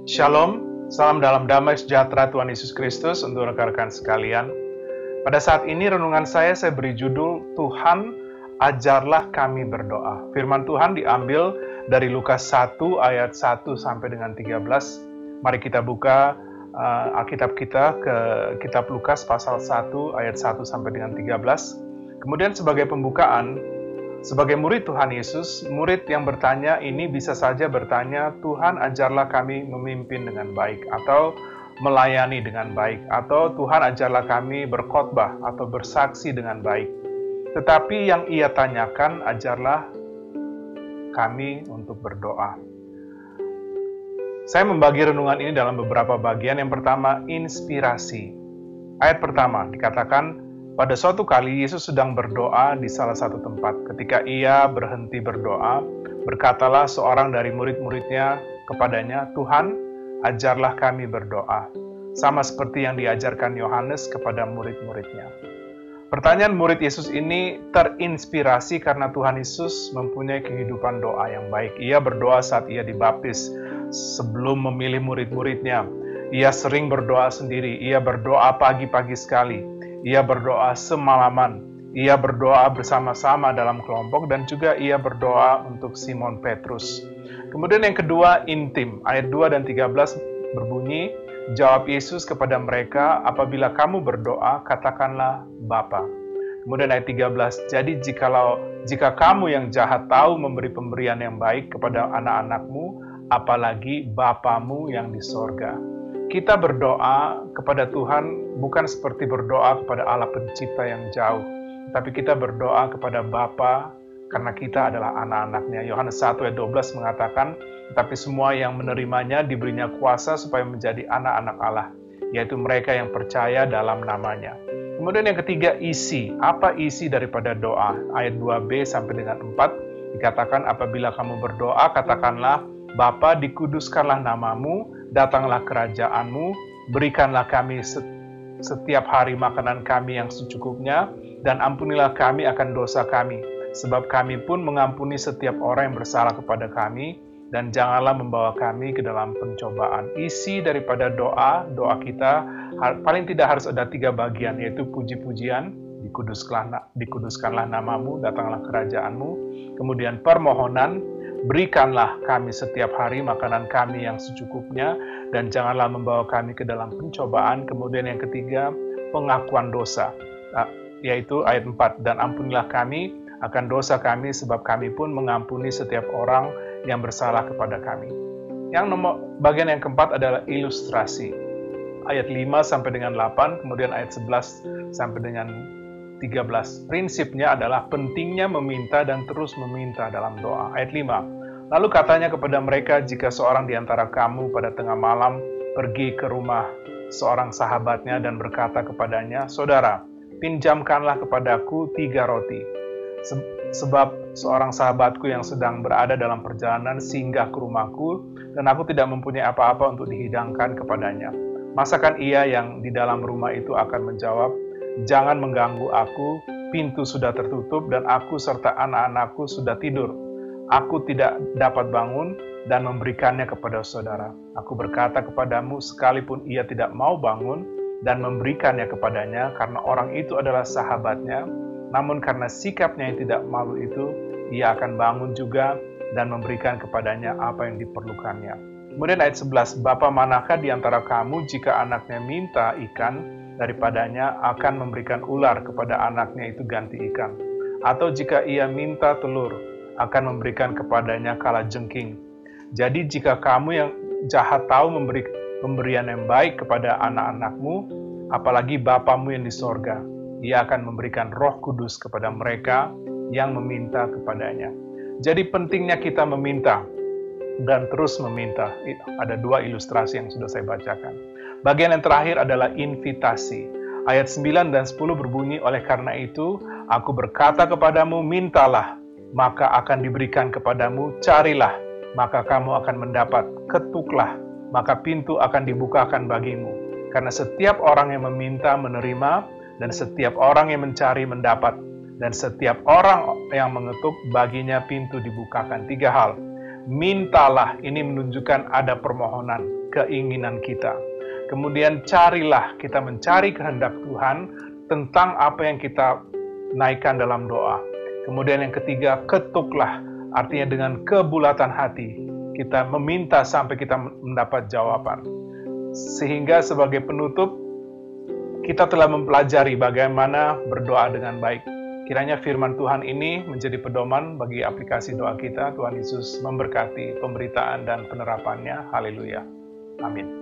Shalom, salam dalam damai sejahtera Tuhan Yesus Kristus untuk rekan-rekan sekalian. Pada saat ini renungan saya beri judul Tuhan ajarlah kami berdoa. Firman Tuhan diambil dari Lukas 1 ayat 1 sampai dengan 13. Mari kita buka Alkitab kita ke kitab Lukas pasal 1 ayat 1 sampai dengan 13. Kemudian sebagai pembukaan, sebagai murid Tuhan Yesus, murid yang bertanya ini bisa saja bertanya, Tuhan ajarlah kami memimpin dengan baik, atau melayani dengan baik, atau Tuhan ajarlah kami berkhotbah atau bersaksi dengan baik. Tetapi yang ia tanyakan, ajarlah kami untuk berdoa. Saya membagi renungan ini dalam beberapa bagian. Yang pertama, inspirasi. Ayat pertama dikatakan, pada suatu kali Yesus sedang berdoa di salah satu tempat. Ketika ia berhenti berdoa, berkatalah seorang dari murid-muridnya kepadanya, Tuhan, ajarlah kami berdoa. Sama seperti yang diajarkan Yohanes kepada murid-muridnya. Pertanyaan murid Yesus ini terinspirasi karena Tuhan Yesus mempunyai kehidupan doa yang baik. Ia berdoa saat ia dibaptis, sebelum memilih murid-muridnya. Ia sering berdoa sendiri, ia berdoa pagi-pagi sekali. Ia berdoa semalaman, ia berdoa bersama-sama dalam kelompok, dan juga ia berdoa untuk Simon Petrus. Kemudian yang kedua, intim. Ayat 2 dan 13 berbunyi, jawab Yesus kepada mereka, apabila kamu berdoa, katakanlah Bapa. Kemudian ayat 13, jadi jika kamu yang jahat tahu memberi pemberian yang baik kepada anak-anakmu, apalagi Bapamu yang di sorga. Kita berdoa kepada Tuhan bukan seperti berdoa kepada Allah pencipta yang jauh, tapi kita berdoa kepada Bapa karena kita adalah anak-anaknya. Yohanes 1 ayat 12 mengatakan, tetapi semua yang menerimanya diberinya kuasa supaya menjadi anak-anak Allah, yaitu mereka yang percaya dalam namanya. Kemudian yang ketiga, isi. Apa isi daripada doa? Ayat 2b sampai dengan 4 dikatakan, apabila kamu berdoa, katakanlah, Bapa, dikuduskanlah namamu, datanglah kerajaanmu, berikanlah kami setiap hari makanan kami yang secukupnya, dan ampunilah kami akan dosa kami, sebab kami pun mengampuni setiap orang yang bersalah kepada kami, dan janganlah membawa kami ke dalam pencobaan. Isi daripada doa kita paling tidak harus ada 3 bagian, yaitu puji-pujian, dikuduskanlah namamu, datanglah kerajaanmu, kemudian permohonan, berikanlah kami setiap hari makanan kami yang secukupnya, dan janganlah membawa kami ke dalam pencobaan. Kemudian yang ketiga, pengakuan dosa, yaitu ayat 4, dan ampunilah kami akan dosa kami, sebab kami pun mengampuni setiap orang yang bersalah kepada kami. Bagian yang keempat adalah ilustrasi. Ayat 5 sampai dengan 8, kemudian ayat 11 sampai dengan 13. Prinsipnya adalah pentingnya meminta dan terus meminta dalam doa. Ayat 5. Lalu katanya kepada mereka, jika seorang di antara kamu pada tengah malam pergi ke rumah seorang sahabatnya dan berkata kepadanya, Saudara, pinjamkanlah kepadaku 3 roti. Sebab seorang sahabatku yang sedang berada dalam perjalanan singgah ke rumahku, dan aku tidak mempunyai apa-apa untuk dihidangkan kepadanya. Masakan ia yang di dalam rumah itu akan menjawab, jangan mengganggu aku, pintu sudah tertutup dan aku serta anak-anakku sudah tidur. Aku tidak dapat bangun dan memberikannya kepada saudara. Aku berkata kepadamu, sekalipun ia tidak mau bangun dan memberikannya kepadanya, karena orang itu adalah sahabatnya, namun karena sikapnya yang tidak malu itu, ia akan bangun juga dan memberikan kepadanya apa yang diperlukannya. Kemudian ayat 11, Bapa manakah di antara kamu jika anaknya minta ikan, daripadanya akan memberikan ular kepada anaknya itu ganti ikan. Atau jika ia minta telur, akan memberikan kepadanya kalajengking. Jadi jika kamu yang jahat tahu memberi pemberian yang baik kepada anak-anakmu, apalagi Bapamu yang di sorga, ia akan memberikan Roh Kudus kepada mereka yang meminta kepadanya. Jadi pentingnya kita meminta dan terus meminta. Ada 2 ilustrasi yang sudah saya bacakan. Bagian yang terakhir adalah invitasi. Ayat 9 dan 10 berbunyi, oleh karena itu, aku berkata kepadamu, mintalah, maka akan diberikan kepadamu, carilah, maka kamu akan mendapat, ketuklah, maka pintu akan dibukakan bagimu. Karena setiap orang yang meminta menerima, dan setiap orang yang mencari mendapat, dan setiap orang yang mengetuk baginya pintu dibukakan. 3 hal. Mintalah, ini menunjukkan ada permohonan, keinginan kita. Kemudian carilah, kita mencari kehendak Tuhan tentang apa yang kita naikkan dalam doa. Kemudian yang ketiga, ketuklah, artinya dengan kebulatan hati, kita meminta sampai kita mendapat jawaban. Sehingga sebagai penutup, kita telah mempelajari bagaimana berdoa dengan baik. Kiranya firman Tuhan ini menjadi pedoman bagi aplikasi doa kita. Tuhan Yesus memberkati pemberitaan dan penerapannya. Haleluya. Amin.